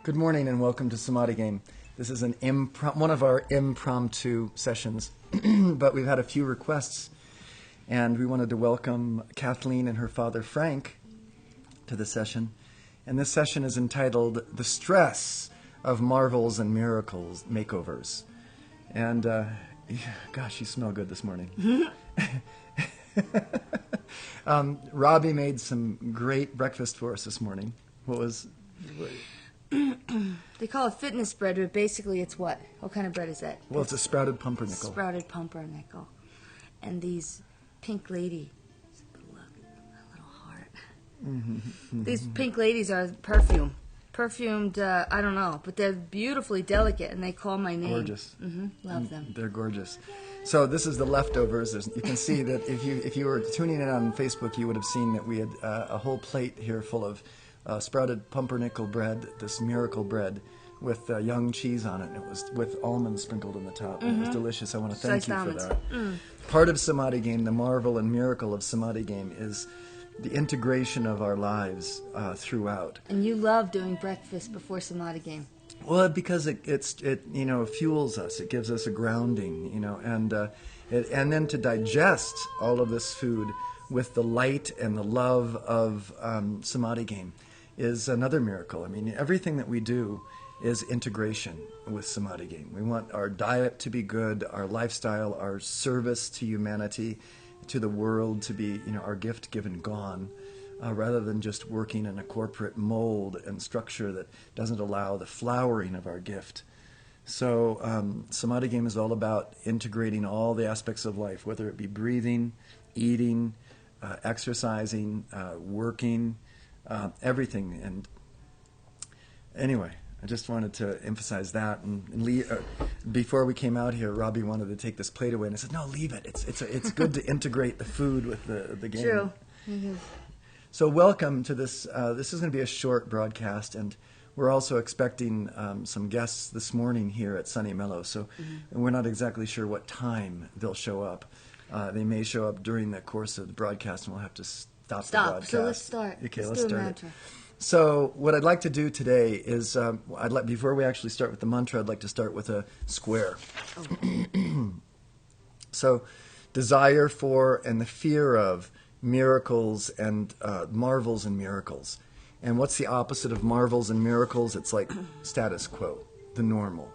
Good morning and welcome to Samadhi Game. This is one of our impromptu sessions, but we've had a few requests, and we wanted to welcome Kathleen and her father Frank to the session. And this session is entitled "The Stress of Marvels and Miracles Makeovers." And gosh, you smell good this morning. Robbie made some great breakfast for us this morning. What They call it fitness bread, but basically it's what? What kind of bread is that? Well, it's a sprouted pumpernickel. Sprouted pumpernickel. And these pink lady, look, a little heart. Mm-hmm. These pink ladies are perfumed, I don't know, but they're beautifully delicate, and they call my name. Gorgeous. Love them. They're gorgeous. So this is the leftovers. You can see that if you were tuning in on Facebook, you would have seen that we had a whole plate here full of sprouted pumpernickel bread, this miracle bread, with young cheese on it. And it was with almonds sprinkled on the top. And it was delicious. I want to thank you for that. Part of Samadhi Game, the marvel and miracle of Samadhi Game, is the integration of our lives throughout. And you love doing breakfast before Samadhi Game. Well, because it fuels us. It gives us a grounding, and then to digest all of this food with the light and the love of Samadhi Game is another miracle. I mean, everything that we do is integration with Samadhi Game. We want our diet to be good, our lifestyle, our service to humanity, to the world to be, our gift given gone, rather than just working in a corporate mold and structure that doesn't allow the flowering of our gift. So Samadhi Game is all about integrating all the aspects of life, whether it be breathing, eating, exercising, working, everything. And anyway, I just wanted to emphasize that. And before we came out here, Robbie wanted to take this plate away, and I said, "No, leave it. It's good to integrate the food with the game." True. So welcome to this. This is going to be a short broadcast, and we're also expecting some guests this morning here at Sunny Mellow. So we're not exactly sure what time they'll show up. They may show up during the course of the broadcast, and we'll have to stop the broadcast. So let's start. Okay, let's start it. So what I'd like to do today is, before we actually start with the mantra, I'd like to start with a square. So, desire for and the fear of miracles and marvels and miracles. And what's the opposite of marvels and miracles? It's like status quo, the normal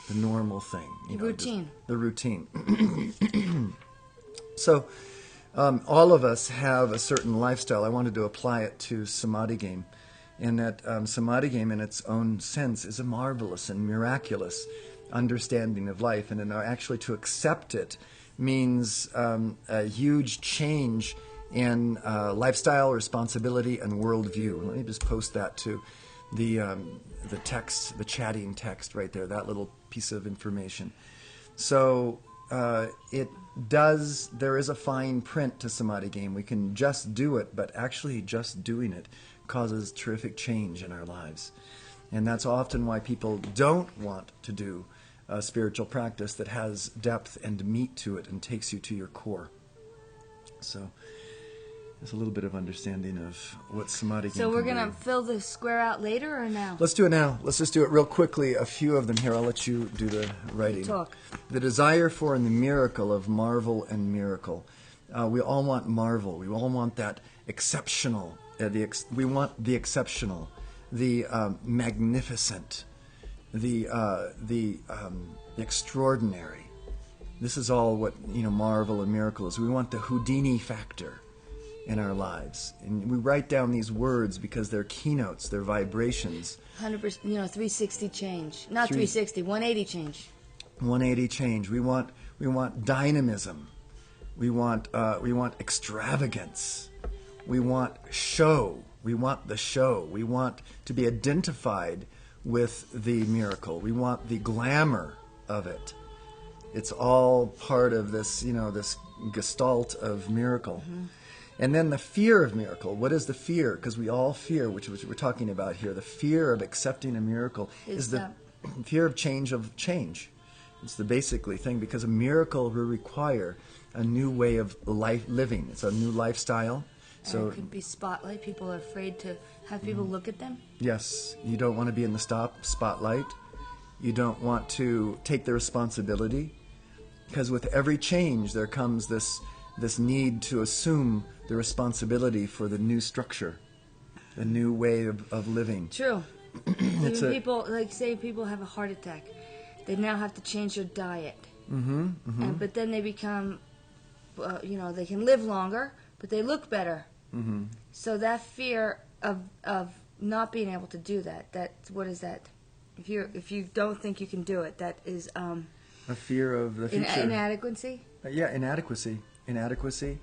thing. Routine. The routine. So, all of us have a certain lifestyle. I wanted to apply it to Samadhi Game, and that Samadhi Game in its own sense is a marvelous and miraculous understanding of life, and actually to accept it means a huge change in lifestyle, responsibility, and worldview. Let me just post that to the text, the chatting text right there, that little piece of information. So there is a fine print to Samadhi Game. We can just do it, but actually just doing it causes terrific change in our lives. And that's often why people don't want to do a spiritual practice that has depth and meat to it and takes you to your core. So there's a little bit of understanding of what Samadhi Game So we're can going do. to fill the square out later or now? Let's do it now. Let's just do it real quickly. A few of them here. I'll let you do the writing. Talk. The desire for and the miracle of marvel and miracle. We all want marvel. We all want that exceptional. We want the exceptional, the magnificent, the extraordinary. This is all what marvel and miracle is. We want the Houdini factor in our lives, and we write down these words because they're keynotes, they're vibrations. 100%, 360 change, not 360, 180 change. 180 change. We want dynamism. We want extravagance. We want show. We want the show. We want to be identified with the miracle. We want the glamour of it. It's all part of this, this gestalt of miracle. And then the fear of miracle. What is the fear? Because we all fear, which we're talking about here. The fear of accepting a miracle is the fear of change. It's the basically thing, because a miracle will require a new way of life living. It's a new lifestyle. So it could be spotlight. People are afraid to have people look at them. yes, you don't want to be in the spotlight. You don't want to take the responsibility, because with every change there comes this need to assume the responsibility for the new structure, the new way of living. True. Even people, like say people have a heart attack, they now have to change their diet. But then they become, they can live longer, but they look better. So that fear of not being able to do that, what is that? If you don't think you can do it, that is A fear of the future. inadequacy. Yeah, inadequacy,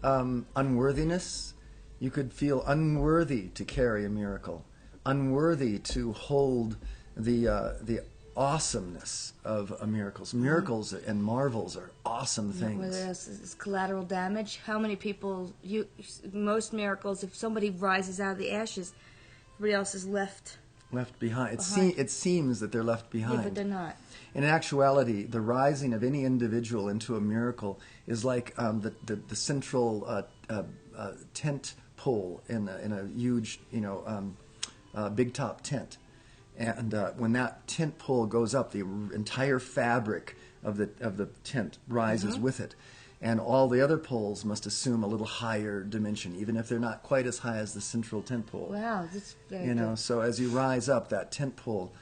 unworthiness. You could feel unworthy to carry a miracle, unworthy to hold the awesomeness of miracles. Miracles and marvels are awesome things. Whether it's collateral damage, how many people? Most miracles, if somebody rises out of the ashes, everybody else is left behind. behind. It seems that they're left behind. Yeah, but they're not. In actuality, the rising of any individual into a miracle is like the central tent pole in a huge, big top tent. And when that tent pole goes up, the entire fabric of the tent rises with it. And all the other poles must assume a little higher dimension, even if they're not quite as high as the central tent pole. Wow, that's very good. So as you rise up that tent pole,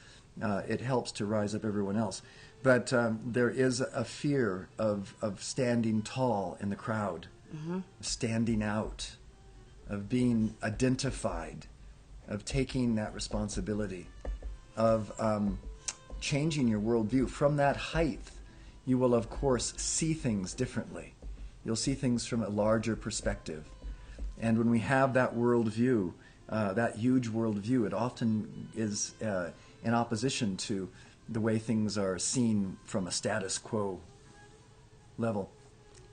it helps to rise up everyone else. But there is a fear of standing tall in the crowd, standing out, of being identified, of taking that responsibility, of changing your worldview. From that height, you will, of course, see things differently. You'll see things from a larger perspective. And when we have that worldview, that huge worldview, it often is in opposition to the way things are seen from a status quo level.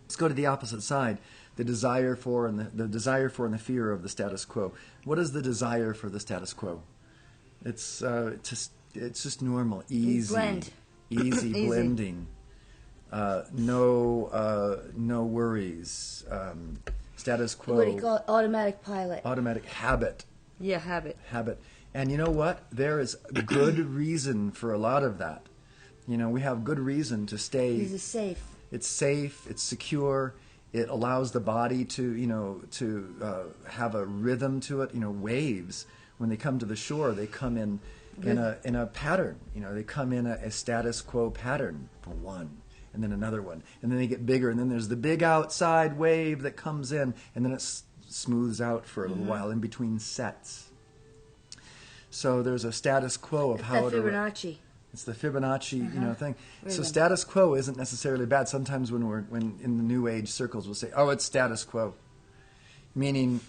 Let's go to the opposite side, the desire for and the fear of the status quo. What is the desire for the status quo? It's just normal, easy, Blend. easy blending. No worries. Status quo. What do you call it? Automatic pilot. Automatic habit. Yeah, habit. And you know what? There is good reason for a lot of that. We have good reason to stay. This is safe. It's safe. It's secure. It allows the body to have a rhythm to it. Waves, when they come to the shore, they come in a pattern. They come in a status quo pattern for one, and then another one, and then they get bigger, and then there's the big outside wave that comes in, and then it smooths out for a little while in between sets. So there's a status quo of how Fibonacci. It's the Fibonacci, thing. Really. So status quo isn't necessarily bad. Sometimes when in the New Age circles, we'll say, "Oh, it's status quo," meaning,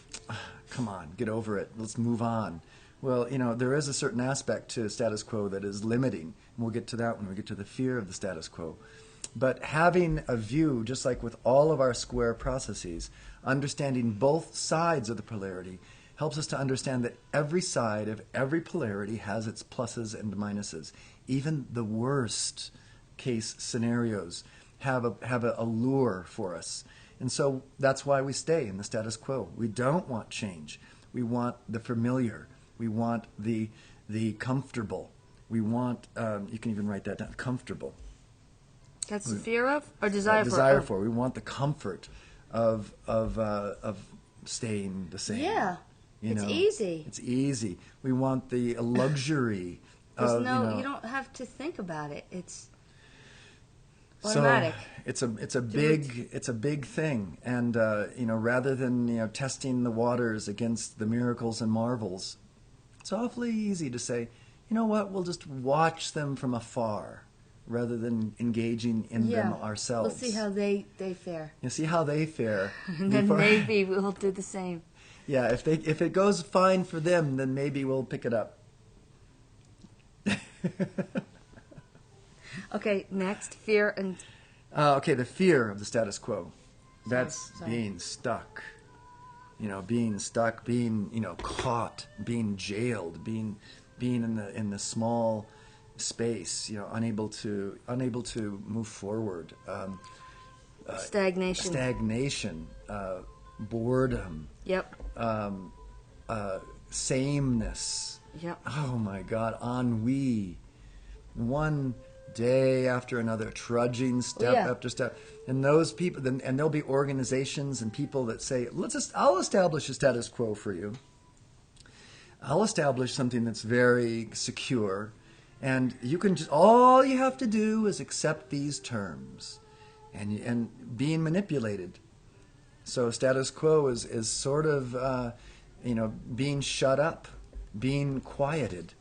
"Come on, get over it. Let's move on." Well, there is a certain aspect to status quo that is limiting, and we'll get to that when we get to the fear of the status quo. But having a view, just like with all of our square processes, understanding both sides of the polarity helps us to understand that every side of every polarity has its pluses and minuses. Even the worst case scenarios have a lure for us. And so that's why we stay in the status quo. We don't want change. We want the familiar. We want the comfortable. We want, you can even write that down, comfortable. That's the fear of or desire for? Desire for. We want the comfort of staying the same. Yeah. It's easy. It's easy. We want the luxury of, you don't have to think about it. It's automatic. So it's a big thing, and rather than testing the waters against the miracles and marvels, it's awfully easy to say, you know what, we'll just watch them from afar rather than engaging in them ourselves. We'll see how they fare. You see how they fare. And then maybe we'll do the same. Yeah, if it goes fine for them, then maybe we'll pick it up. Okay, next, fear and... the fear of the status quo. That's being stuck. Being stuck, being, caught, being jailed, being in the small space, unable to move forward. Stagnation. boredom, Yep. sameness. Yep. Oh my God, ennui. One day after another, trudging step after step. And those people, and there'll be organizations and people that say, I'll establish a status quo for you. I'll establish something that's very secure. And you can just, all you have to do is accept these terms, and being manipulated. So status quo is sort of, being shut up, being quieted,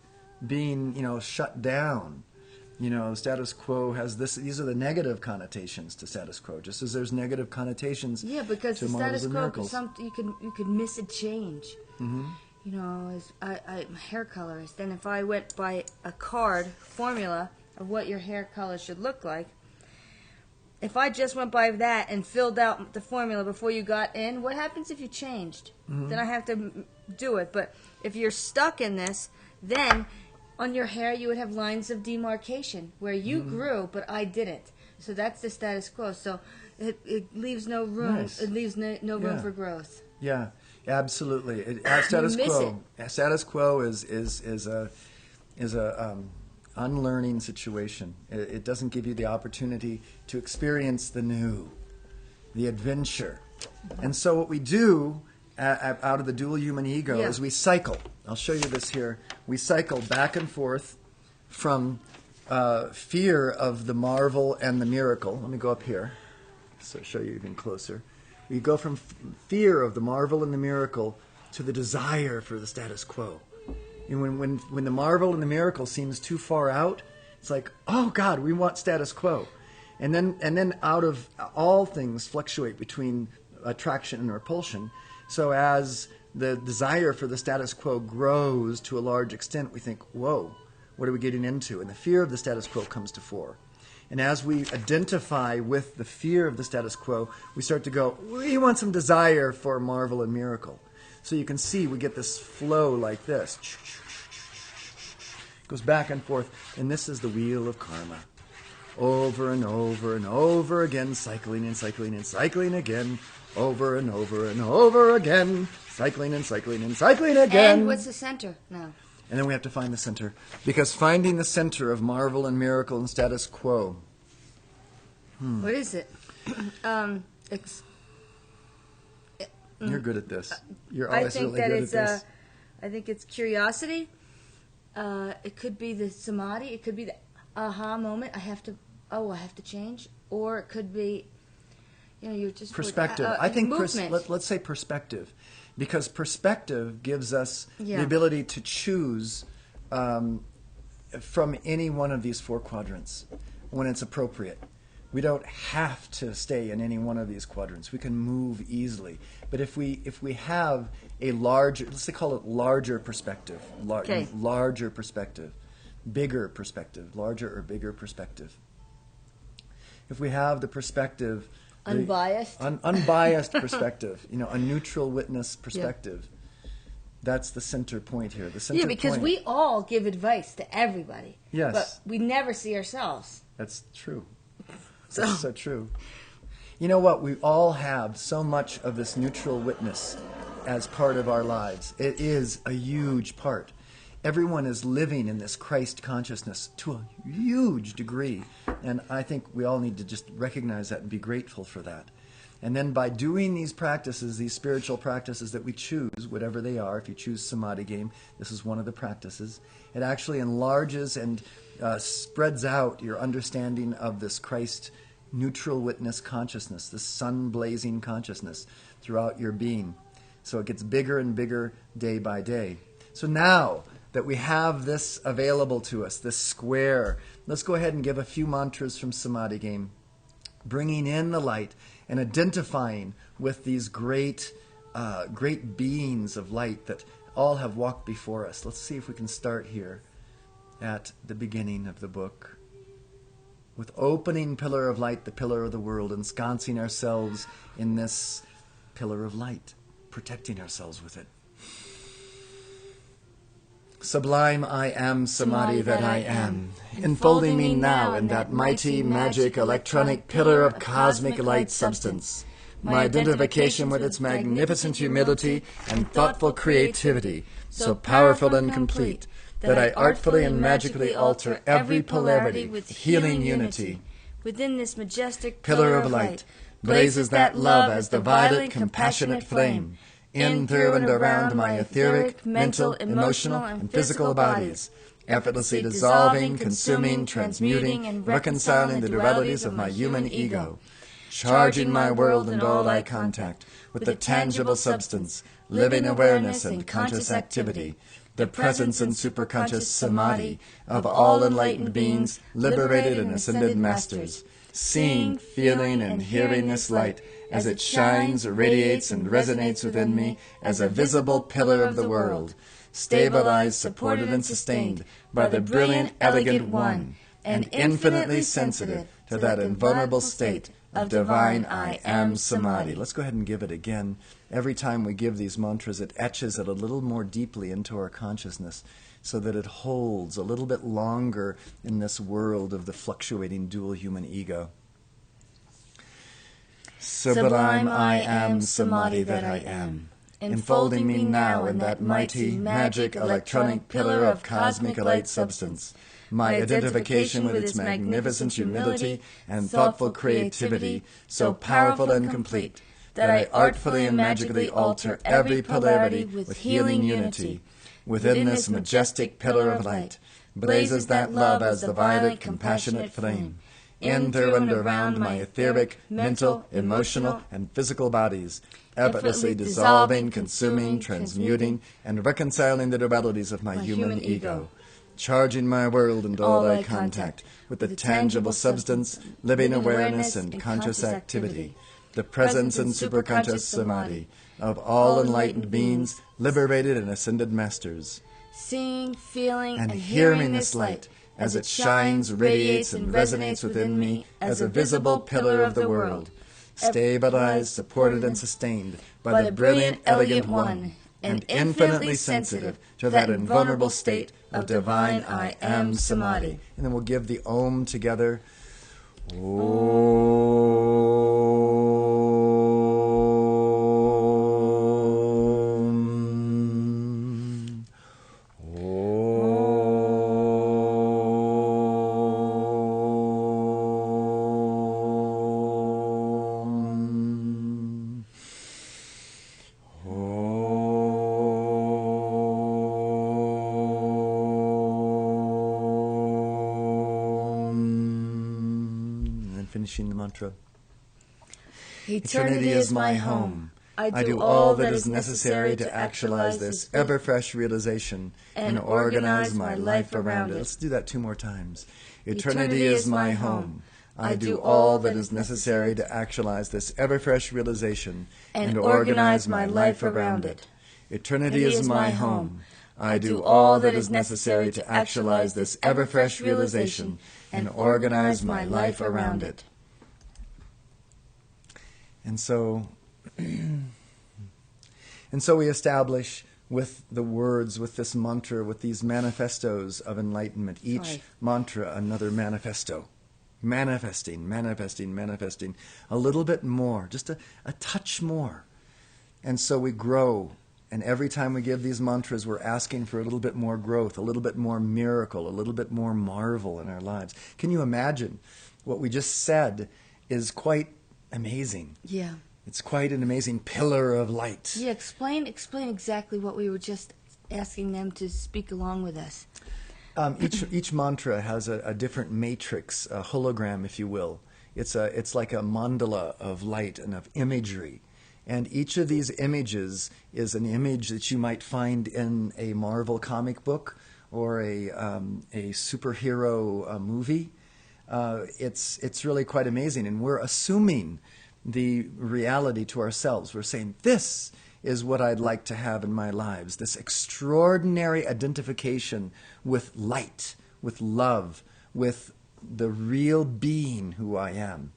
being, shut down. Status quo has these are the negative connotations to status quo, just as there's negative connotations because to the marvels status and quo, miracles. you could miss a change. Mm-hmm. As I'm a hair colorist, and if I went by a card formula of what your hair color should look like, if I just went by that and filled out the formula before you got in, what happens if you changed? Mm-hmm. Then I have to do it. But if you're stuck in this, then on your hair you would have lines of demarcation where you grew, but I didn't. So that's the status quo. So it leaves no room. Nice. It leaves no room for growth. Yeah, absolutely. Status quo is a unlearning situation. It doesn't give you the opportunity to experience the new, the adventure. And so what we do out of the dual human ego is we cycle. I'll show you this here. We cycle back and forth from fear of the marvel and the miracle. Let me go up here so I'll show you even closer. We go from fear of the marvel and the miracle to the desire for the status quo. And when the marvel and the miracle seems too far out, it's like, oh God, we want status quo. And then out of all things fluctuate between attraction and repulsion. So as the desire for the status quo grows to a large extent, we think, whoa, what are we getting into? And the fear of the status quo comes to fore. And as we identify with the fear of the status quo, we start to go, we want some desire for marvel and miracle. So you can see we get this flow like this. It goes back and forth. And this is the wheel of karma. Over and over and over again, cycling and cycling and cycling again. Over and over and over again, cycling and cycling and cycling again. And what's the center now? And then we have to find the center. Because finding the center of marvel and miracle and status quo. What is it? You're good at this. You're always really good at this. I think it's curiosity. It could be the samadhi. It could be the aha moment. I have to change. Or it could be, you're just... Perspective. I think, let's say perspective. Because perspective gives us the ability to choose from any one of these four quadrants when it's appropriate. We don't have to stay in any one of these quadrants. We can move easily. But if we have a larger, let's say call it larger perspective, larger perspective, bigger perspective, larger or bigger perspective. If we have the perspective... Unbiased? Unbiased perspective, a neutral witness perspective. That's the center point here. The center because point. we all give advice to everybody. Yes. But we never see ourselves. That's true. That's so true. You know what? We all have so much of this neutral witness as part of our lives. It is a huge part. Everyone is living in this Christ consciousness to a huge degree. And I think we all need to just recognize that and be grateful for that. And then by doing these practices, these spiritual practices that we choose, whatever they are, if you choose Samadhi game, this is one of the practices, it actually enlarges and spreads out your understanding of this Christ neutral witness consciousness, this sun-blazing consciousness throughout your being. So it gets bigger and bigger day by day. So now that we have this available to us, this square, let's go ahead and give a few mantras from Samadhi game, bringing in the light and identifying with these great beings of light that all have walked before us. Let's see if we can start here at the beginning of the book. With opening pillar of light, the pillar of the world, ensconcing ourselves in this pillar of light, protecting ourselves with it. Sublime I am, Samadhi that I am, enfolding me now in that mighty, magic, electronic pillar of cosmic light substance. my identification with its magnificent humility and thoughtful creativity, so powerful and complete, that I artfully and magically alter every polarity with healing unity. Within this majestic Pillar of light blazes that love as the violet, compassionate flame, in, through, and around my etheric, mental, emotional, and physical bodies, effortlessly dissolving, consuming, transmuting, and reconciling the dualities of my human ego, charging my world and all I contact with the tangible substance, living awareness, and conscious activity, the presence and superconscious samadhi of all enlightened beings, liberated and ascended masters, seeing, feeling, and hearing this light as it shines, radiates, and resonates within me as a visible pillar of the world, stabilized, supported, and sustained by the brilliant, elegant One, and infinitely sensitive to that invulnerable state of divine I Am Samadhi. Let's go ahead and give it again. Every time we give these mantras, it etches it a little more deeply into our consciousness so that it holds a little bit longer in this world of the fluctuating dual human ego. Sublime I am Samadhi that I am, enfolding me now in that mighty, magic, electronic pillar of cosmic light substance. My identification with its magnificent humility and thoughtful creativity, so powerful and complete, that I artfully and magically alter every polarity with healing unity. Within this majestic pillar of light blazes that love as the violet, compassionate flame, in, through, and around my etheric, mental, emotional, and physical bodies, effortlessly dissolving, consuming, transmuting, and reconciling the dualities of my human ego, charging my world and all I contact with the tangible substance, living awareness, and conscious activity, the presence and superconscious samadhi of all enlightened beings, liberated and ascended masters, seeing, feeling, and hearing this light as it shines, radiates, and resonates within me as a visible pillar of the world, stabilized, supported, and sustained by the brilliant, elegant One, and infinitely sensitive to that invulnerable state of divine I Am Samadhi. And then we'll give the Om together. Finishing the mantra. Eternity is my home. I do all that is necessary to actualize this ever-fresh realization and organize my life around it. Let's do that 2 more times. Eternity is my home. I do all that is necessary to actualize this ever-fresh realization and organize my life around it. Eternity is my home. I do all that is necessary to actualize this ever-fresh realization and organize my life around it. And so we establish with the words, with this mantra, with these manifestos of enlightenment, each mantra another manifesto. Manifesting, manifesting, manifesting. A little bit more, just a touch more. And so we grow. And every time we give these mantras, we're asking for a little bit more growth, a little bit more miracle, a little bit more marvel in our lives. Can you imagine? What we just said is quite amazing. Yeah. It's quite an amazing pillar of light. Yeah, explain exactly what we were just asking them to speak along with us. Each mantra has a different matrix, a hologram, if you will. It's like a mandala of light and of imagery. And each of these images is an image that you might find in a Marvel comic book or a superhero movie. It's really quite amazing, and we're assuming the reality to ourselves. We're saying, this is what I'd like to have in my lives, this extraordinary identification with light, with love, with the real being who I am.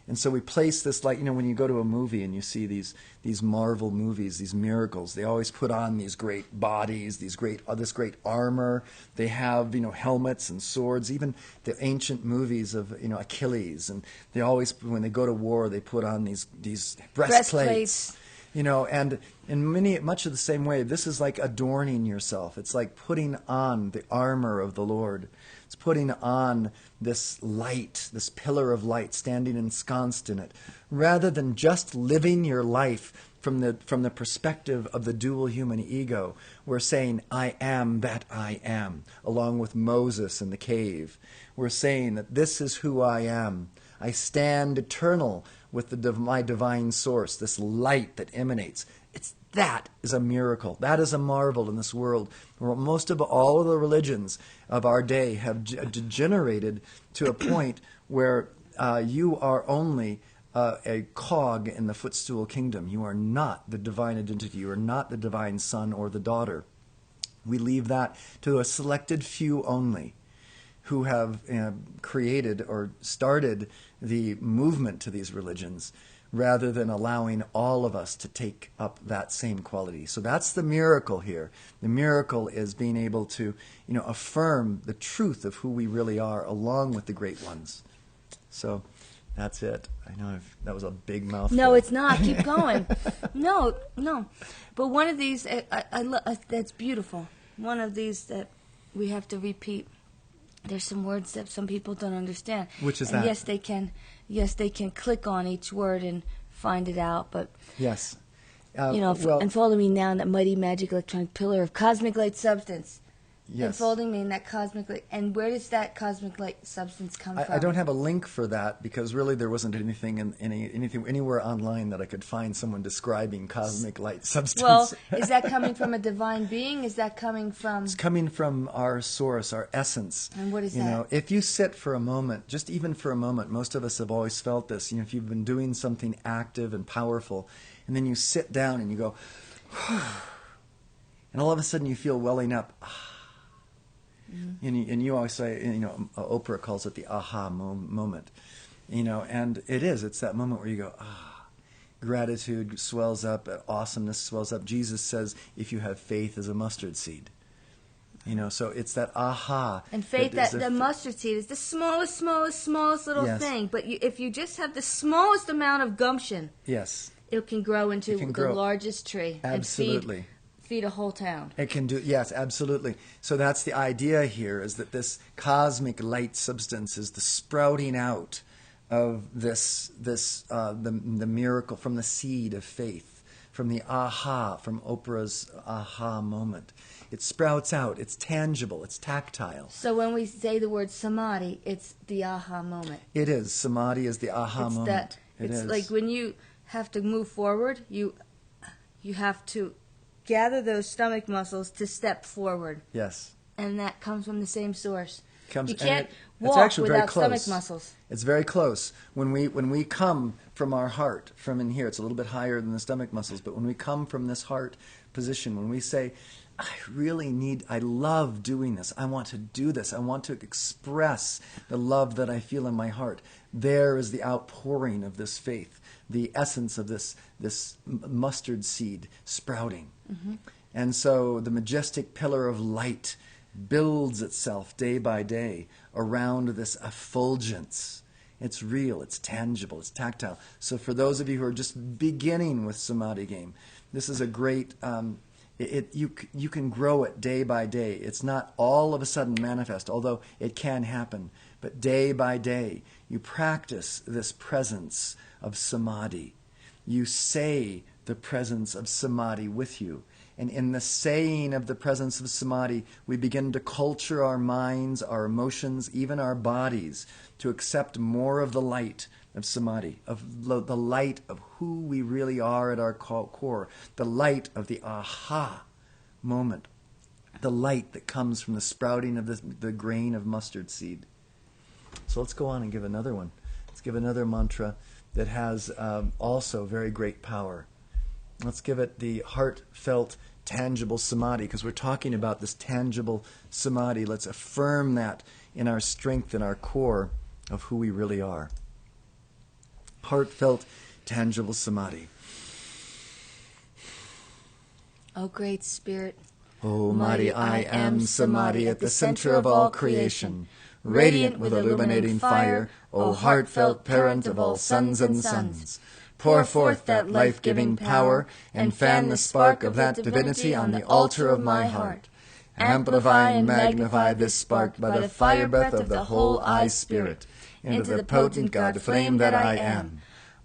And so we place this, like, when you go to a movie and you see these Marvel movies, these miracles, they always put on these great bodies, this great armor. They have, helmets and swords, even the ancient movies of, Achilles. And they always, when they go to war, they put on these breastplates. And in much of the same way, this is like adorning yourself. It's like putting on the armor of the Lord. It's putting on this light, this pillar of light, standing ensconced in it, rather than just living your life from the perspective of the dual human ego. We're saying, I am that I am, along with Moses in the cave. We're saying that this is who I am. I stand eternal with my divine source, this light that emanates. That is a miracle. That is a marvel in this world. Most of all of the religions of our day have degenerated to a point where you are only a cog in the footstool kingdom. You are not the divine identity. You are not the divine son or the daughter. We leave that to a selected few only who have created or started the movement to these religions, rather than allowing all of us to take up that same quality. So that's the miracle here. The miracle is being able to, affirm the truth of who we really are, along with the great ones. So that's it. I know that was a big mouthful. No, it's not. Keep going. No. But one of these, that's beautiful. One of these that we have to repeat. There's some words that some people don't understand. Which is and that? Yes, they can click on each word and find it out. But yes, enfolding me now in that mighty magic electronic pillar of cosmic light substance. Yes. Enfolding me in that cosmic light. And where does that cosmic light substance come from? I don't have a link for that because really there wasn't anything anywhere online that I could find someone describing cosmic light substance. Well, is that coming from a divine being? Is that coming from... It's coming from our source, our essence. And what is that? If you sit for a moment, just even for a moment, most of us have always felt this. If you've been doing something active and powerful, and then you sit down and you go, and all of a sudden you feel welling up. Mm-hmm. And you always say, Oprah calls it the aha moment, and it is. It's that moment where you go, gratitude swells up, awesomeness swells up. Jesus says, if you have faith as a mustard seed, so it's that aha. And faith, the mustard seed is the smallest little thing. But if you just have the smallest amount of gumption, yes, it can grow into the largest tree. Absolutely. And feed a whole town. It can do, yes, absolutely. So that's the idea here, is that this cosmic light substance is the sprouting out of the miracle from the seed of faith, from the from Oprah's aha moment. It sprouts out. It's tangible. It's tactile. So when we say the word samadhi, it's the aha moment. It is. Samadhi is the aha moment. It's like when you have to move forward, you have to gather those stomach muscles to step forward. Yes. And that comes from the same source. You can't walk without stomach muscles. It's very close. When we come from our heart, from in here, it's a little bit higher than the stomach muscles, but when we come from this heart position, when we say, I love doing this, I want to do this, I want to express the love that I feel in my heart, there is the outpouring of this faith, the essence of this mustard seed sprouting. Mm-hmm. And so the majestic pillar of light builds itself day by day around this effulgence. It's real, it's tangible, it's tactile. So for those of you who are just beginning with Samadhi game, this is a great, you can grow it day by day. It's not all of a sudden manifest, although it can happen. But day by day, you practice this presence of Samadhi. You say the presence of Samadhi with you. And in the saying of the presence of Samadhi, we begin to culture our minds, our emotions, even our bodies, to accept more of the light of Samadhi, of the light of who we really are at our core, the light of the aha moment, the light that comes from the sprouting of the grain of mustard seed. So let's go on and give another one. Let's give another mantra that has also very great power. Let's give it the heartfelt, tangible Samadhi, because we're talking about this tangible Samadhi. Let's affirm that in our strength and our core of who we really are. heartfelt, tangible samadhi. O great Spirit, O mighty I am samadhi at the center of all creation, radiant with illuminating fire, O heartfelt parent of all sons and sons. Pour forth that life-giving power, and fan the spark of that divinity on the altar of my heart. Amplify and magnify this spark by the fire breath of the whole I-Spirit, into the potent God flame that I am.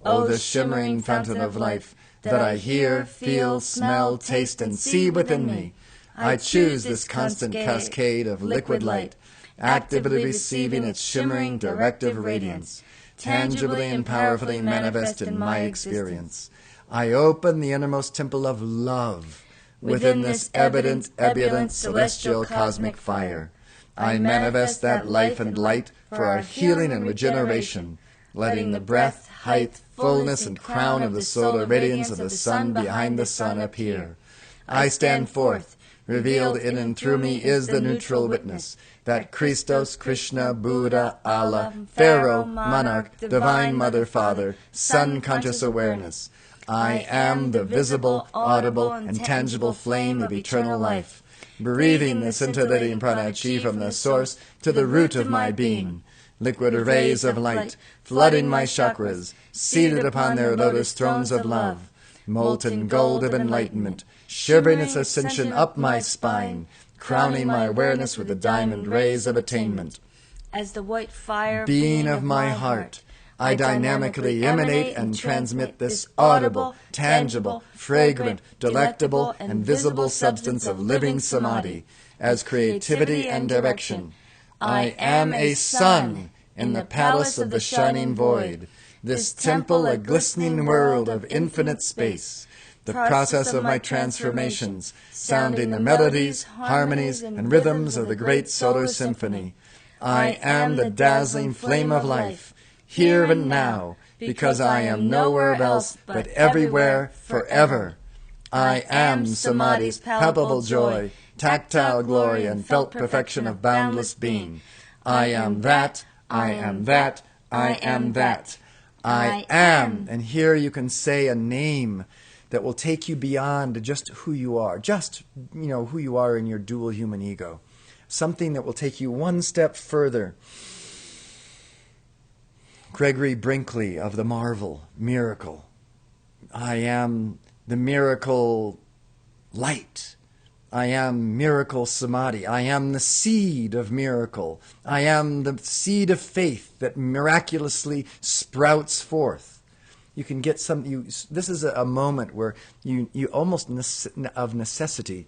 O the shimmering fountain of life, that I hear, feel, smell, taste, and see within me, I choose this constant cascade of liquid light, actively receiving its shimmering directive radiance, tangibly and powerfully manifest in my experience. I open the innermost temple of love within this evident, ebullient, celestial cosmic fire. I manifest that life and light for our healing and regeneration, letting the breath, height, fullness, and crown of the solar radiance of the sun behind the sun appear. I stand forth. Revealed in and through me is the neutral witness, that Christos, Krishna, Buddha, Allah, Pharaoh, Monarch, Divine Mother, Father, Sun conscious awareness. I am the visible, audible, and tangible flame of eternal life, breathing the scintillating prana-chi from the source to the root of my being. Liquid rays of light, flooding my chakras, seated upon their lotus thrones of love. Molten gold of enlightenment, shivering its ascension up my spine, crowning my awareness with the diamond rays of attainment. As the white fire being of my heart, I dynamically emanate and transmit this audible, tangible, fragrant, delectable, and visible substance of living samadhi as creativity and direction. I am a sun in the palace of the shining void, this temple a glistening world of infinite space, the process of my transformations, sounding the melodies, harmonies, and rhythms of the great solar symphony. I am the dazzling flame of life, here and now, because I am nowhere else but everywhere, forever. I am Samadhi's palpable joy, tactile glory, and felt perfection of boundless being. I am that, I am that, I am that. I am. And here you can say a name that will take you beyond just who you are, who you are in your dual human ego. Something that will take you one step further. Gregory Brinkley of the Marvel, Miracle. I am the miracle light. I am miracle samadhi. I am the seed of miracle. I am the seed of faith that miraculously sprouts forth. You can get this is a moment where you almost of necessity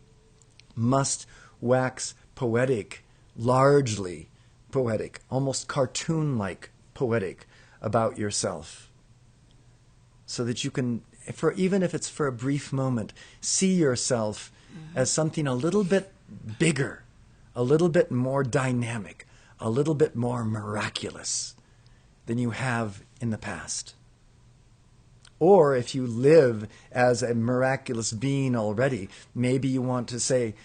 must wax poetic, largely poetic, almost cartoon-like poetic about yourself. So that you can, even if it's for a brief moment, see yourself as something a little bit bigger, a little bit more dynamic, a little bit more miraculous than you have in the past. Or if you live as a miraculous being already, maybe you want to say,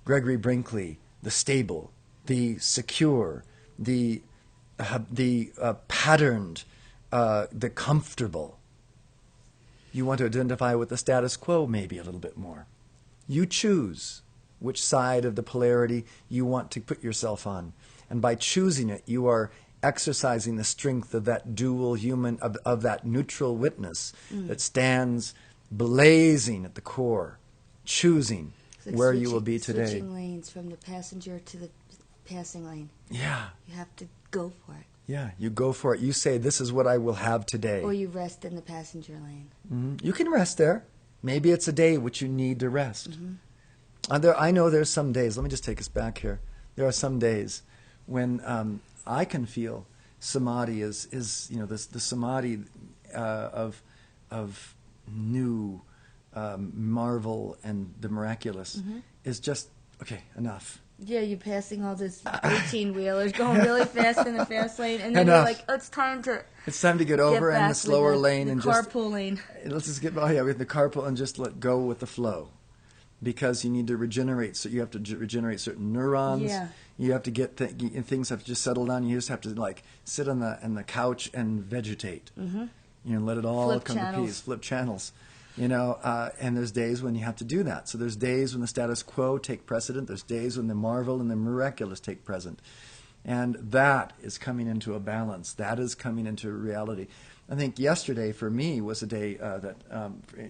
Gregory Brinkley, the stable, the secure, the patterned, the comfortable. You want to identify with the status quo maybe a little bit more. You choose which side of the polarity you want to put yourself on. And by choosing it, you are exercising the strength of that dual human, of that neutral witness that stands blazing at the core, choosing where you will be today. Switching lanes from the passenger to the passing lane. Yeah. You have to go for it. Yeah, you go for it. You say, this is what I will have today. Or you rest in the passenger lane. Mm-hmm. You can rest there. Maybe it's a day which you need to rest. Mm-hmm. I know there's some days, let me just take us back here. There are some days when I can feel samadhi is the samadhi of new marvel and the miraculous is just, okay, enough. Yeah, you're passing all this 18-wheelers going really fast in the fast lane, and then Enough. you're like, oh, it's time to get over in the slower lane and just carpool lane. Let's just get with the carpool and just let go with the flow, because you need to regenerate. So you have to regenerate certain neurons. Yeah. You have to get things have to just settle down. You just have to sit on the couch and vegetate. Mm-hmm. let it all Flip come channels. to peace. Flip channels. And there's days when you have to do that. So there's days when the status quo take precedent. There's days when the marvel and the miraculous take precedent. And that is coming into a balance. That is coming into reality. I think yesterday for me was a day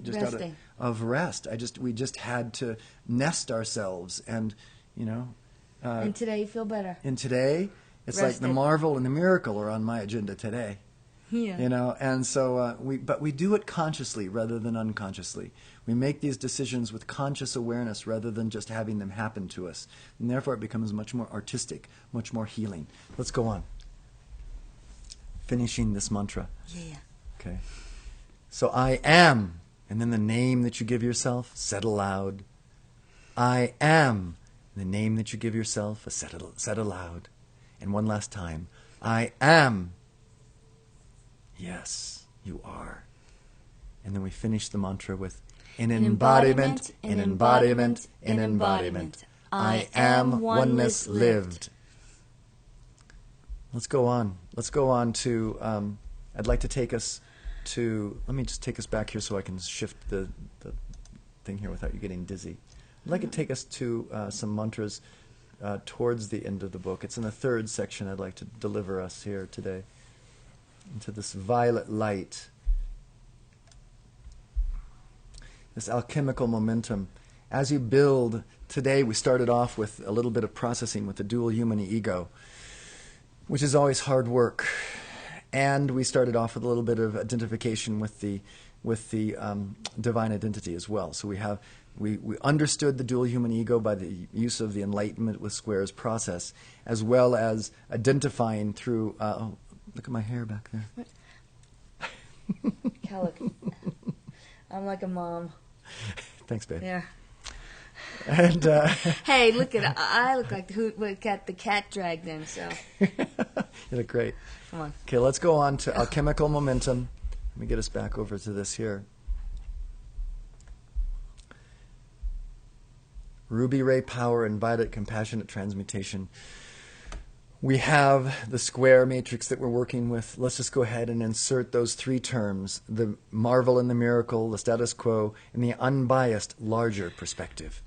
just out of rest. We just had to nest ourselves, and and today you feel better. And today, it's Rested. like the marvel and the miracle are on my agenda today. Yeah. And so we do it consciously rather than unconsciously. We make these decisions with conscious awareness rather than just having them happen to us. And therefore it becomes much more artistic, much more healing. Let's go on. Finishing this mantra. Yeah. Okay. So I am, and then the name that you give yourself, said aloud. I am, the name that you give yourself, said aloud. And one last time. I am. Yes, you are. And then we finish the mantra with an embodiment, an embodiment, an embodiment. I am oneness lived. Let's go on. Let's go on to, I'd like to take us to, let me just take us back here so I can shift the thing here without you getting dizzy. I'd like to take us to some mantras towards the end of the book. It's in the third section I'd like to deliver us here today, into this violet light, this alchemical momentum. As you build, today we started off with a little bit of processing with the dual human ego, which is always hard work. And we started off with a little bit of identification with the divine identity as well. So we understood the dual human ego by the use of the Enlightenment with Squares process, as well as identifying through, look at my hair back there. Calico. I'm like a mom. Thanks, babe. Yeah. And hey, look at I look like the cat dragged in. So you look great. Come on. Okay, let's go on to alchemical momentum. Let me get us back over to this here. Ruby ray power and violet compassionate transmutation. We have the square matrix that we're working with. Let's just go ahead and insert those three terms: the marvel and the miracle, the status quo, and the unbiased larger perspective.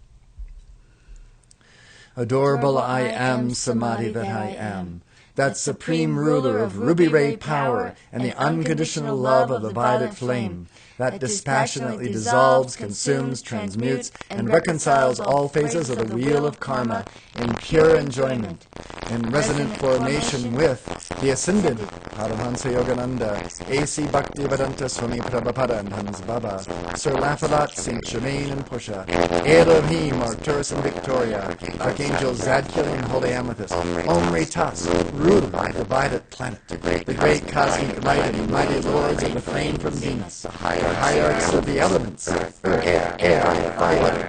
Adorable I am Samadhi that I am. That supreme ruler of ruby ray power and the unconditional love of the violet flame, that dispassionately dissolves, consumes, transmutes, and reconciles all phases of the wheel of karma in pure enjoyment, in resonant formation with the ascended Paramahansa Yogananda, A.C. Bhaktivedanta Swami Prabhupada and Hans Baba, Sir Lafalat, St. Germain and Pusha, Elohim, Arcturus and Victoria, Archangel Zadkiel and Holy Amethyst, Om Retas, ruler of the violet planet, the great cosmic light and mighty lords of the flame from Venus, the hierarchs of the elements, earth, air,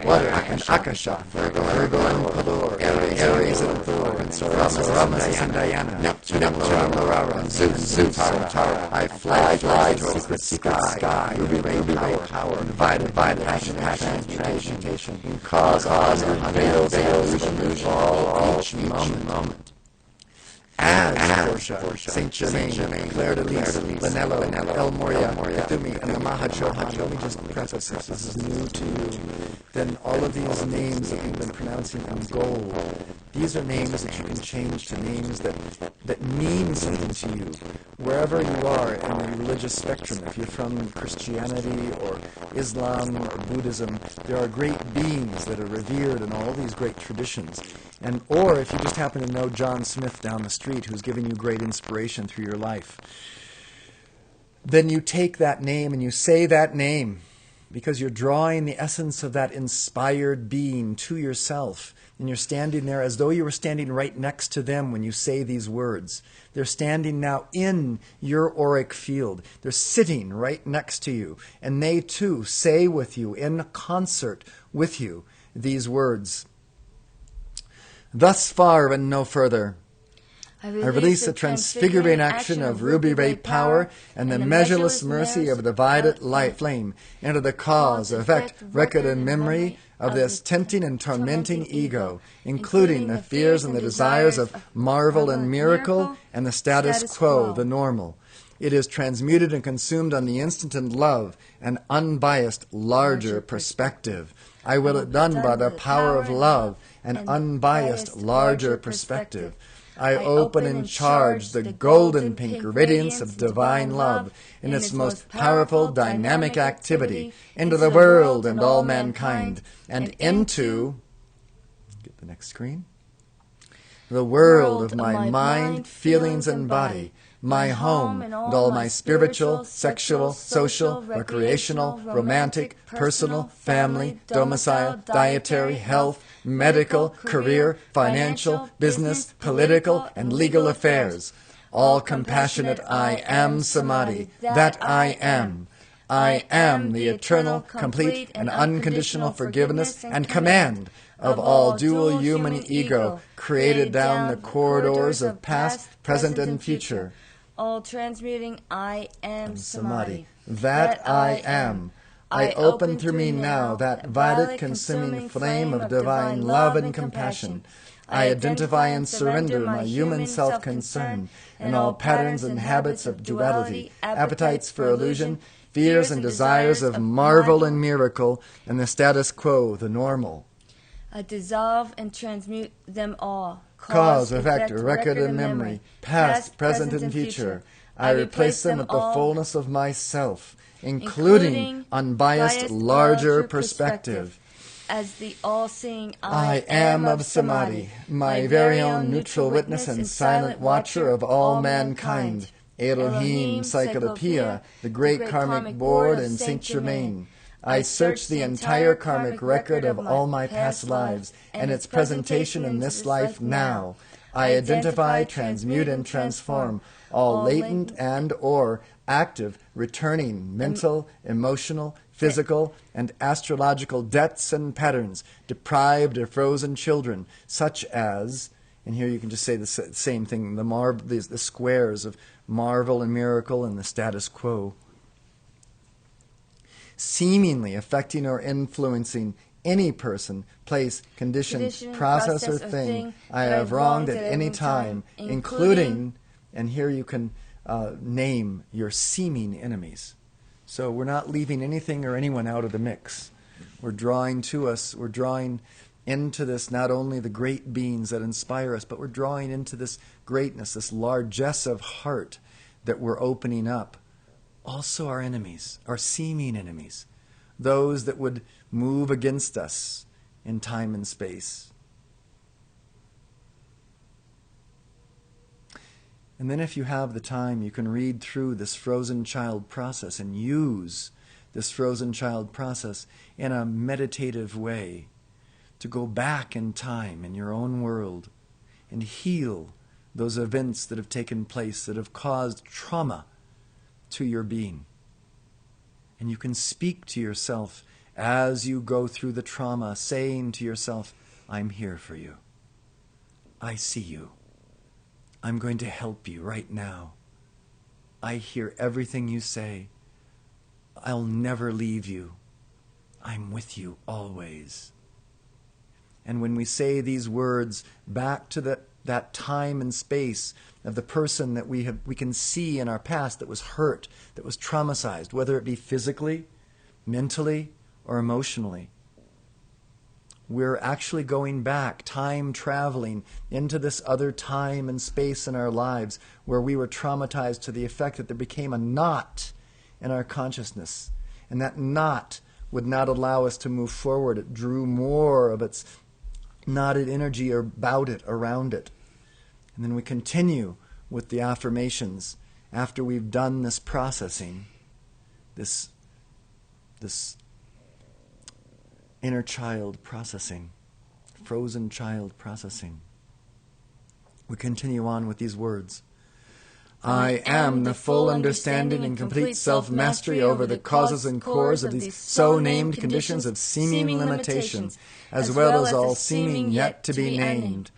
water, and Akasha, Virgo and Palor, Aries and Thor, and Ramas and Diana, Neptune, Lara, Zeus, Tara. I fly to the secret sky, ruby ray power, and violet passion, transmutation, and cause and unveil illusion, all each moment. As Portia, St. Germain, Claire de Lys, Lanello, El Moria, Kathumi, and the Mahachohan. Let me just preface this. This is new to you. Then all of these names that we've been pronouncing in gold, these are names that you can change to names that mean something to you. Wherever you are in the religious spectrum, if you're from Christianity or Islam or Buddhism, there are great beings that are revered in all these great traditions. Or if you just happen to know John Smith down the street who's giving you great inspiration through your life, then you take that name and you say that name because you're drawing the essence of that inspired being to yourself. And you're standing there as though you were standing right next to them when you say these words. They're standing now in your auric field. They're sitting right next to you. And they too say with you, in concert with you, these words. Thus far and no further. I release the transfiguring action of ruby ray power and the measureless mercy of the violet light flame into the cause, effect, record, and memory of this tempting and tormenting ego, including the fears and the desires of marvel and miracle and the status quo, the normal. It is transmuted and consumed on the instant in love, an unbiased, larger perspective. I will it done by the power of love, an unbiased, larger perspective. I open and charge the golden pink radiance of divine love in its most powerful dynamic activity into the world and all mankind, and into, get the next screen, the world of my mind, feelings, and body, my home, and all my spiritual, sexual, social, recreational, romantic, personal, family, domicile, dietary, health, medical, career, financial, business, political, and legal affairs. All compassionate I am Samadhi, that I am. I am the eternal, complete, and unconditional forgiveness and command of all dual human ego created down the corridors of past, present, and future. All transmuting I am Samadhi. That I am. I open through me now that violet consuming flame of divine love and compassion. I identify and surrender my human self-concern and all patterns and habits of duality, appetites for illusion, fears and desires of marvel and miracle, and the status quo, the normal. I dissolve and transmute them all. Cause, effect, record, and memory, past, present, and future. I replace them with the fullness of myself, including unbiased, larger perspective. As the all-seeing I am of Samadhi, my very own neutral witness and silent watcher of all mankind. Elohim, Cyclopeia, the great karmic board, and Saint Germain. I search the entire karmic record of all my past lives and its presentation in this life now. I identify, transmute, and transform all latent and or active, returning mental, emotional, physical, and astrological debts and patterns, deprived or frozen children, such as, and here you can just say the same thing, the squares of marvel and miracle and the status quo, seemingly affecting or influencing any person, place, condition, process, or thing I have wronged at any time, including, and here you can name your seeming enemies. So we're not leaving anything or anyone out of the mix. We're drawing to us, we're drawing into this not only the great beings that inspire us, but we're drawing into this greatness, this largesse of heart that we're opening up. Also our enemies, our seeming enemies, those that would move against us in time and space. And then if you have the time, you can read through this frozen child process and use this frozen child process in a meditative way to go back in time in your own world and heal those events that have taken place that have caused trauma to your being. And you can speak to yourself as you go through the trauma, saying to yourself, I'm here for you. I see you. I'm going to help you right now. I hear everything you say. I'll never leave you. I'm with you always. And when we say these words back to that time and space of the person that we can see in our past that was hurt, that was traumatized, whether it be physically, mentally, or emotionally, we're actually going back, time traveling into this other time and space in our lives where we were traumatized to the effect that there became a knot in our consciousness. And that knot would not allow us to move forward. It drew more of its knotted energy about it, around it. And then we continue with the affirmations after we've done this processing, this inner child processing, frozen child processing. We continue on with these words. I am the full understanding and complete self-mastery over the causes and cores of these so-named conditions of seeming limitations, as well as all seeming yet to be named.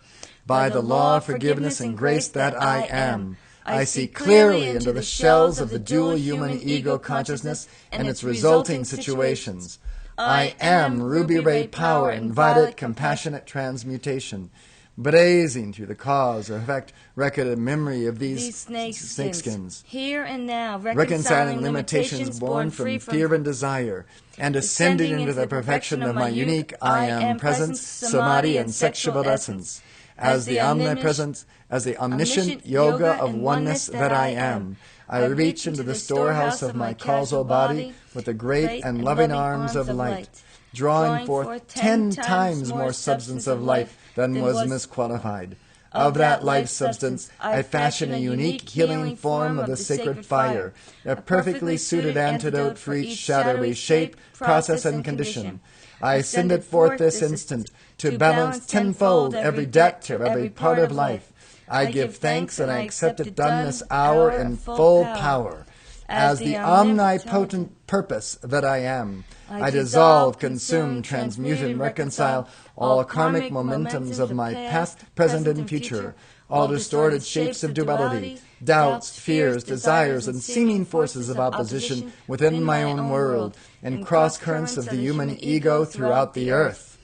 By the law of forgiveness and grace that I am, I see clearly into the shells of the dual human ego consciousness and its resulting situations. I am ruby ray power and violet compassionate transmutation. blazing through the cause or effect record of memory of these snake skins. Here and now, reconciling limitations born from fear and desire, and ascending into the perfection of my unique I Am presence, samadhi, and sexual essence. As the omnipresent, as the omniscient yoga of oneness that I am, I reach into the storehouse of my causal body with the great and loving arms of light, drawing forth 10 times more substance of life than was misqualified. Of that life substance, I fashion a unique healing form of the sacred fire, a perfectly suited antidote for each shadowy shape, process, and condition. I send it forth this instant to balance tenfold every debt of every part of life. I give thanks and I accept it done this hour in full power. As the omnipotent purpose that I am, I dissolve, consume, transmute, and reconcile all karmic momentums of my past, present, and future, all distorted shapes of duality, doubts, fears, desires, and seeming forces of opposition within my own world, and cross-currents of the human ego throughout the earth.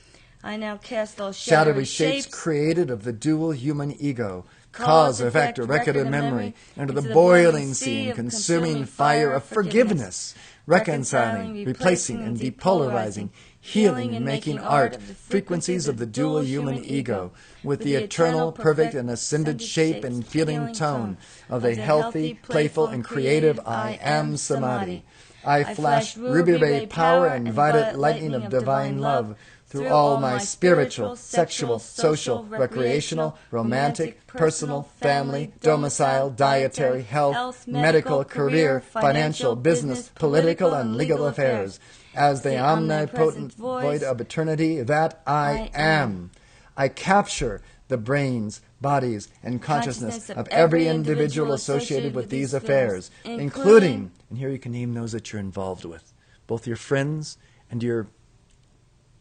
I now cast all shadowy shapes created of the dual human ego, cause, effect, or record of memory, into the boiling sea and consuming fire of forgiveness, reconciling, replacing, and depolarizing, healing and making art of the frequencies of the dual human ego, with the eternal, perfect, and ascended shape and feeling tone of the healthy, playful, and creative I Am Samadhi. I flash ruby ray power and violet lightning of divine love through all my spiritual, sexual, social, recreational, romantic, personal, family, domicile, dietary, health, medical, career, financial, business, political, and legal affairs, as the omnipotent void of eternity that I am. I capture the brains, bodies, and consciousness of every individual associated with these affairs, including, and here you can name those that you're involved with, both your friends and your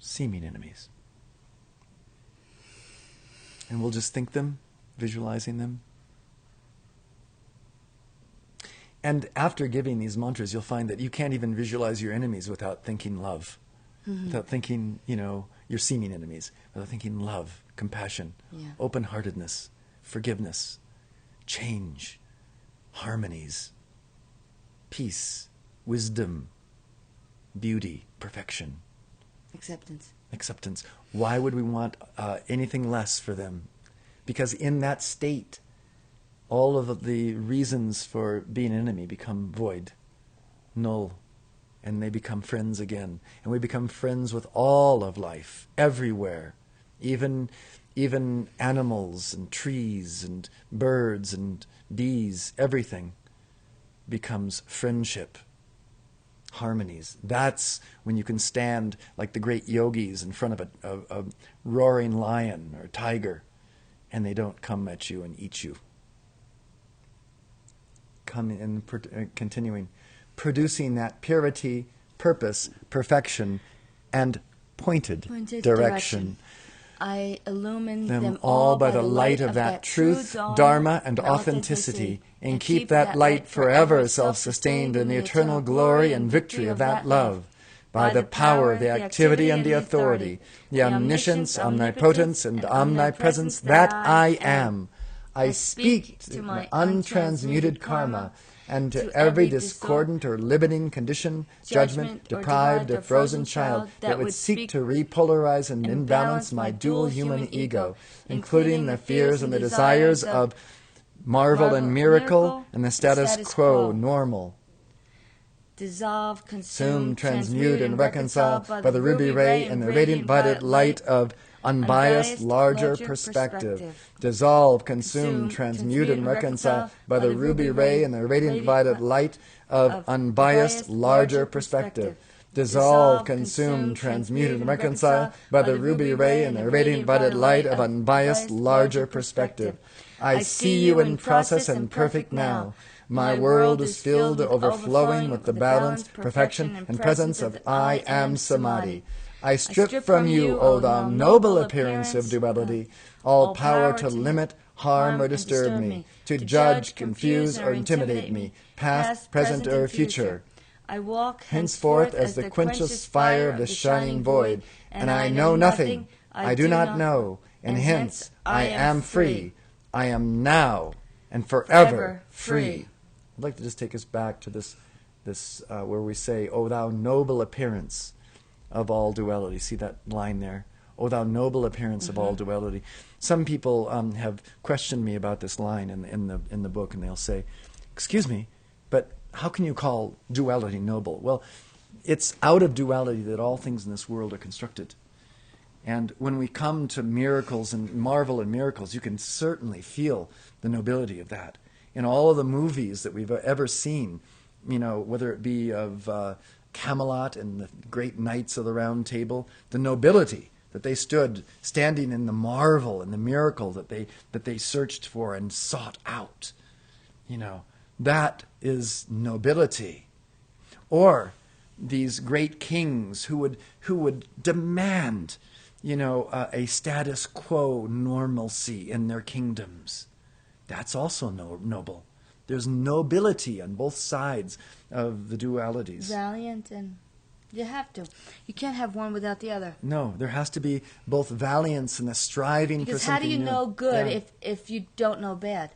seeming enemies. And we'll just think them, visualizing them. And after giving these mantras, you'll find that you can't even visualize your enemies without thinking love, without thinking, your seeming enemies, without thinking love, compassion, open-heartedness, forgiveness, change, harmonies, peace, wisdom, beauty, perfection. Acceptance. Why would we want anything less for them? Because in that state, all of the reasons for being an enemy become void, null, and they become friends again. And we become friends with all of life, everywhere, even animals and trees and birds and bees, everything becomes friendship. Harmonies. That's when you can stand like the great yogis in front of a roaring lion or tiger, and they don't come at you and eat you. Continuing, producing that purity, purpose, perfection, and pointed direction. I illumine them all by the light of that truth, dharma, and authenticity, and keep that light forever self-sustained in the eternal glory and victory of that love. By the power, the activity, and the authority, the omniscience, omnipotence, and omnipresence that I am, I speak to my untransmuted karma, and to every discordant or limiting condition, judgment, deprived, or frozen child that would seek to repolarize and imbalance my dual human ego, including the fears and the desires of marvel and miracle, and the status quo, normal. Dissolve, consume, transmute, and reconcile by the ruby ray and the radiant violet light of unbiased, larger perspective. Dissolve, consume, transmute, and reconcile by the ruby ray and the radiant violet light of unbiased, larger perspective. Dissolve, consume, transmute, and reconcile by the ruby ray and the radiant violet light of unbiased, larger perspective. I see you in process and perfect now. My world is filled to overflowing with the balance, perfection, and presence of I Am Samadhi. I strip from you, O thou noble appearance of duality, all power to limit, harm, or disturb me, to judge, confuse, or intimidate me, past, present, or future. I walk henceforth as the quenchless fire of the shining void, and I know nothing, I do not know, and hence I am free. I am now and forever free. I'd like to just take us back to this where we say, O thou noble appearance of all duality. See that line there? O thou noble appearance of all duality. Some people have questioned me about this line in the book, and they'll say, excuse me, but how can you call duality noble? Well, it's out of duality that all things in this world are constructed. And when we come to miracles and marvel in miracles, you can certainly feel the nobility of that. In all of the movies that we've ever seen, whether it be of Camelot and the great knights of the Round Table, the nobility that they stood standing in the marvel and the miracle that they searched for and sought out. That is nobility. Or these great kings who would demand, a status quo normalcy in their kingdoms. That's also noble. There's nobility on both sides of the dualities. Valiant, and you have to. You can't have one without the other. No, there has to be both valiance and a striving for something new. Because how do you know good if you don't know bad?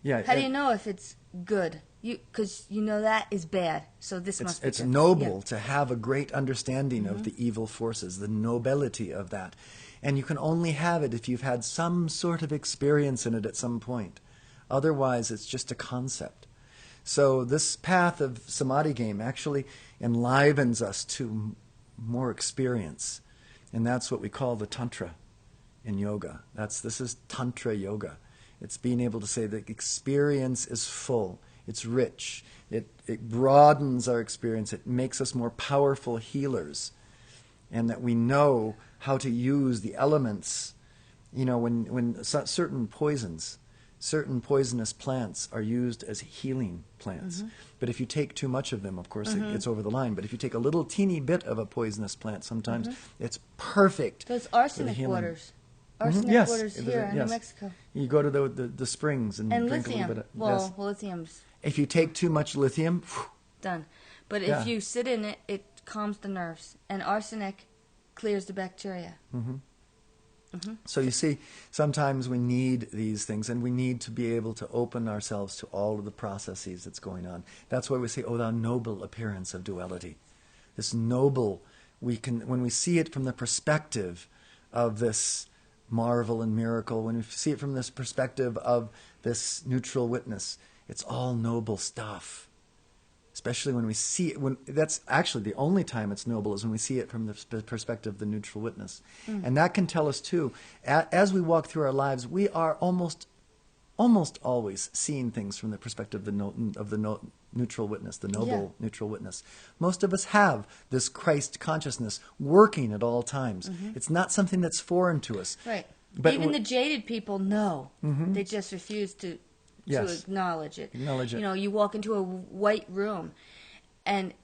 Yeah. How do you know if it's good? Because that is bad, so this must be It's good. noble to have a great understanding of the evil forces, the nobility of that. And you can only have it if you've had some sort of experience in it at some point. Otherwise, it's just a concept. So this path of samadhi game actually enlivens us to more experience. And that's what we call the tantra in yoga. This is tantra yoga. It's being able to say that experience is full. It's rich. It broadens our experience. It makes us more powerful healers. And that we know how to use the elements. When certain poisonous plants are used as healing plants. But if you take too much of them, of course, it's over the line. But if you take a little teeny bit of a poisonous plant, sometimes it's perfect. Those arsenic waters. Arsenic waters here in New Mexico. You go to the springs and drink lithium. A little bit of... Well, lithium's... If you take too much lithium... Done. But if you sit in it, it calms the nerves. And arsenic clears the bacteria. So you see, sometimes we need these things, and we need to be able to open ourselves to all of the processes that's going on. That's why we say, "O thou noble appearance of duality." This noble, when we see it from the perspective of this marvel and miracle, when we see it from this perspective of this neutral witness, it's all noble stuff. Especially when we see it, that's actually the only time it's noble is when we see it from the perspective of the neutral witness. And that can tell us too, as we walk through our lives, we are almost always seeing things from the perspective of the neutral witness, the noble neutral witness. Most of us have this Christ consciousness working at all times. It's not something that's foreign to us. Right. But even the jaded people know. They just refuse to acknowledge it. You walk into a white room, and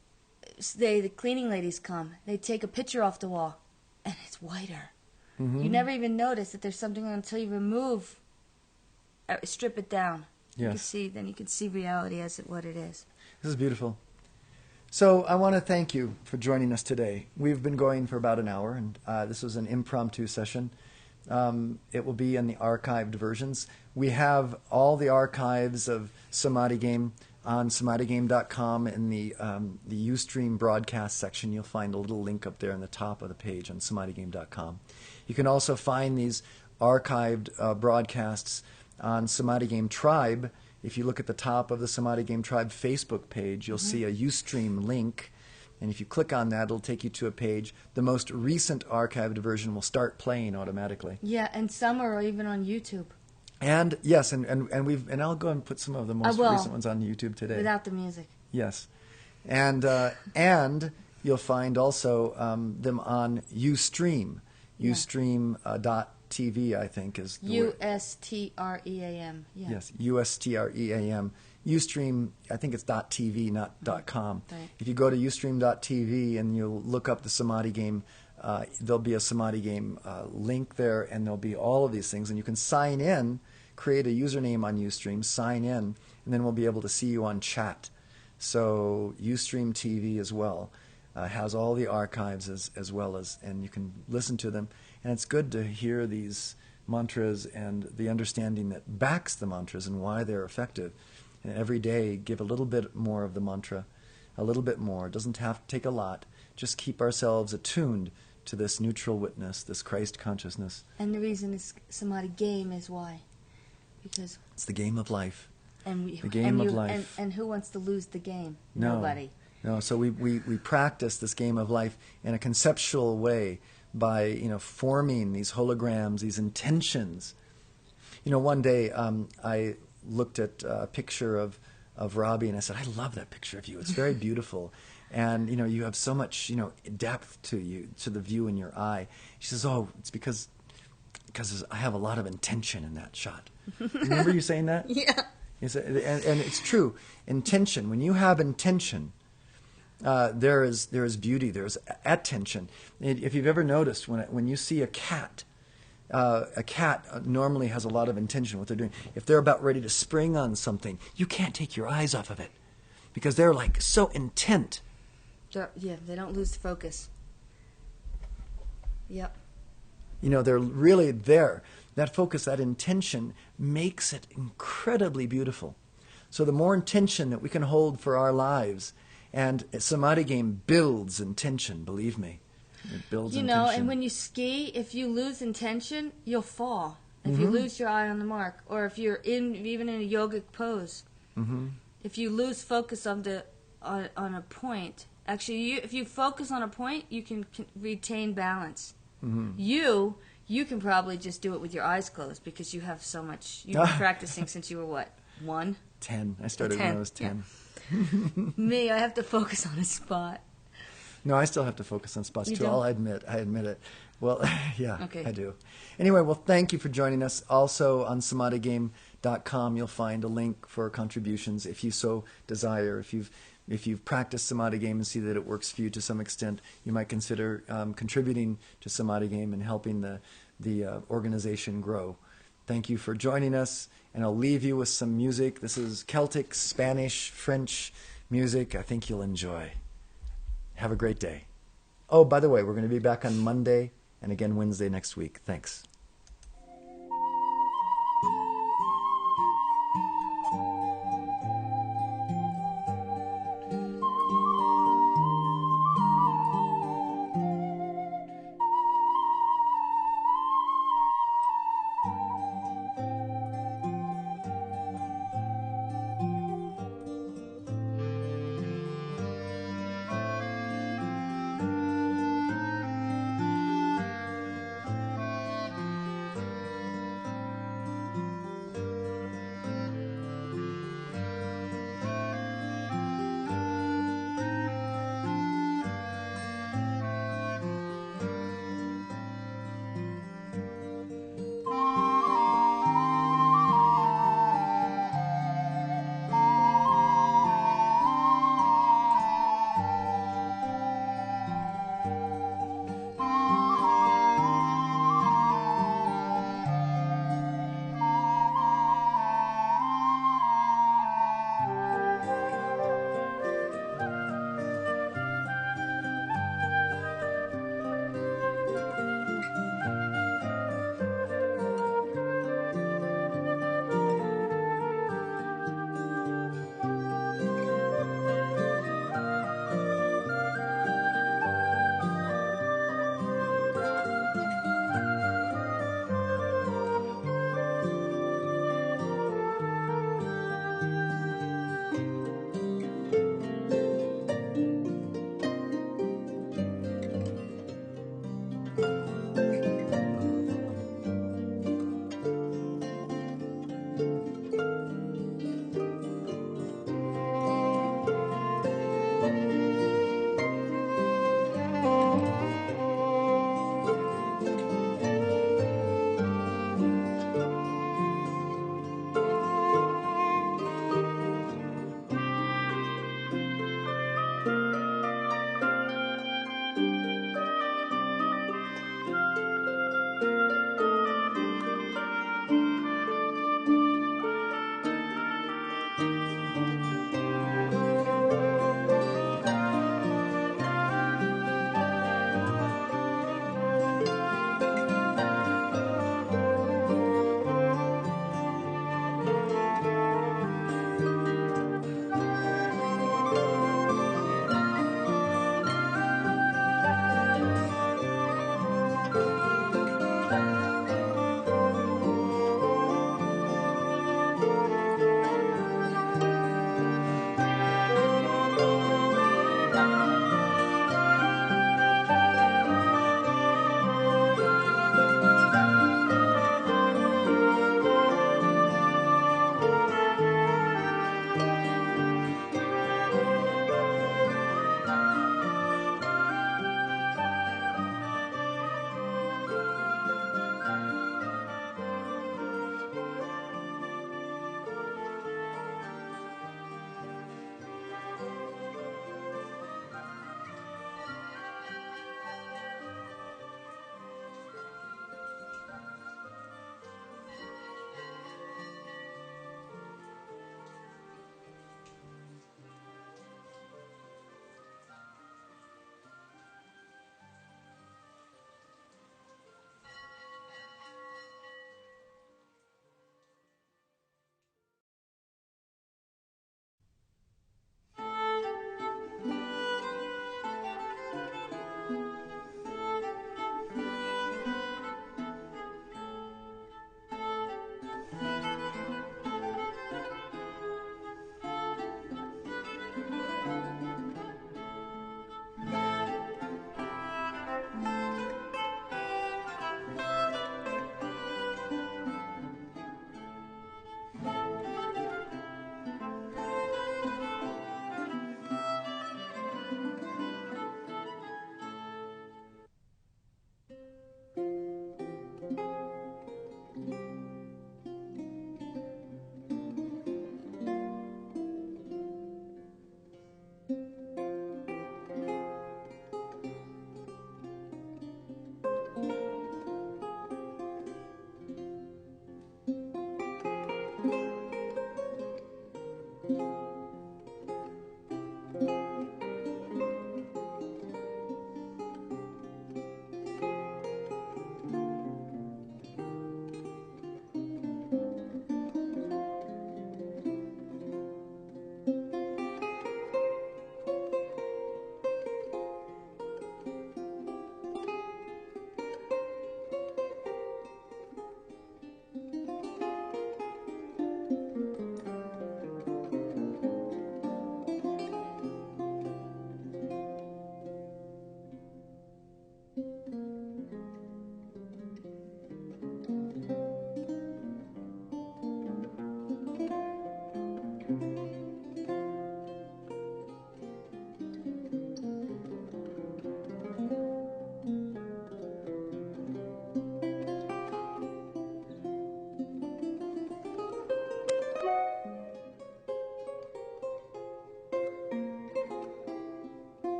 the cleaning ladies come. They take a picture off the wall, and it's whiter. You never even notice that there's something until you strip it down. Yes. You can see reality as what it is. This is beautiful. So I want to thank you for joining us today. We've been going for about an hour, and this was an impromptu session. It will be in the archived versions. We have all the archives of Samadhi Game on samadhigame.com. In the Ustream broadcast section, you'll find a little link up there in the top of the page on samadhigame.com. You can also find these archived broadcasts on Samadhi Game Tribe. If you look at the top of the Samadhi Game Tribe Facebook page, you'll see a Ustream link. And if you click on that, it'll take you to a page. The most recent archived version will start playing automatically. Yeah, and some are even on YouTube. And yes, and I'll go and put some of the most recent ones on YouTube today. Without the music. Yes. And you'll find also them on Ustream. Ustream.tv, I think, is the USTREAM. Yeah. Yes, USTREAM. Ustream, I think it's .tv, not .com. Right. If you go to ustream.tv and you'll look up the Samadhi Game, there'll be a Samadhi Game link there, and there'll be all of these things. And you can sign in, create a username on Ustream, sign in, and then we'll be able to see you on chat. So Ustream TV as well has all the archives as well as, and you can listen to them. And it's good to hear these mantras and the understanding that backs the mantras and why they're effective. And every day, give a little bit more of the mantra, a little bit more. It doesn't have to take a lot. Just keep ourselves attuned to this neutral witness, this Christ consciousness. And the reason it's samadhi game is why? Because it's the game of life. And the game of life. And who wants to lose the game? No. Nobody. No. So we practice this game of life in a conceptual way by forming these holograms, these intentions. One day I looked at a picture of Robbie and I said, I love that picture of you. It's very beautiful. And, you have so much, depth to you, to the view in your eye. She says, oh, it's because I have a lot of intention in that shot. Remember you saying that? Yeah. And it's true. Intention. When you have intention, there is beauty. There's attention. If you've ever noticed, when you see a cat normally has a lot of intention what they're doing. If they're about ready to spring on something, you can't take your eyes off of it because they're like so intent. They don't lose focus. Yep. They're really there. That focus, that intention makes it incredibly beautiful. So the more intention that we can hold for our lives, and samadhi game builds intention, believe me. It builds intention. And when you ski, if you lose intention, you'll fall. If you lose your eye on the mark, or if you're even in a yogic pose, if you lose focus on a point, actually, if you focus on a point, you can retain balance. You can probably just do it with your eyes closed because you have so much. You've been practicing since you were what, 1? 10. I started when I was 10. Yeah. Me, I have to focus on a spot. No, I still have to focus on spots too. I admit it. Well, yeah, okay. I do. Anyway, well, thank you for joining us. Also on samadhigame.com, you'll find a link for contributions if you so desire. If you've practiced Samadhi Game and see that it works for you to some extent, you might consider contributing to Samadhi Game and helping the organization grow. Thank you for joining us, and I'll leave you with some music. This is Celtic, Spanish, French music I think you'll enjoy. Have a great day. Oh, by the way, we're going to be back on Monday and again Wednesday next week. Thanks.